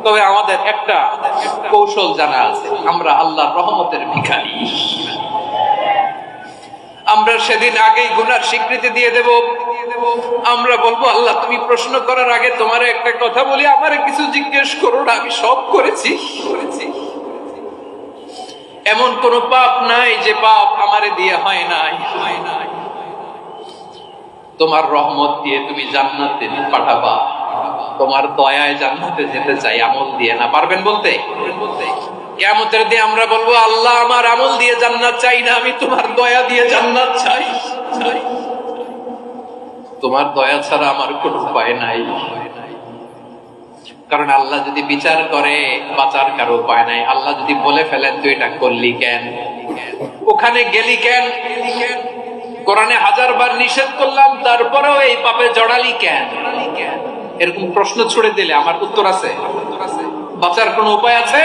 তবে আমাদের একটা কৌশল জানা আছে, আমরা আল্লাহর রহমতের ভিখারি। আমরা সেদিন আগেই গুনার স্বীকৃতি দিয়ে দেব। আমরা বলবো, আল্লাহ তুমি প্রশ্ন করার আগে তোমার একটা কথা বলি, আমারে কিছু জিজ্ঞেস করো না, আমি সব করেছি। এমন কোন পাপ নাই যে পাপ আমারে দিয়ে হয় নাই। তোমার রহমত দিয়ে তুমি জান্নাতে পাঠাবা, তোমার দয়ায় জান্নাতে যেতে চাই, আমল দিয়ে না। পারবেন বলতে? কিয়ামতের দিন আমরা বলবো, আল্লাহ আমার আমল দিয়ে জান্নাত চাই না, আমি তোমার দয়া দিয়ে জান্নাত চাই। তোমার দয়া ছাড়া আমার কোনো উপায় নাই। কারণ আল্লাহ যদি বিচার করে, বাঁচার কারো উপায় নাই। আল্লাহ যদি বলে ফেলেন তুই এটা করলি কেন, ওখানে গেলি কেন, কোরআনে 1000 বার নিষেধ করলাম তারপরেও এই পাপে জড়ালি কেন, এরকম প্রশ্ন ছুড়ে দিলে আমার উত্তর আছে? বাঁচার কোনো উপায় আছে?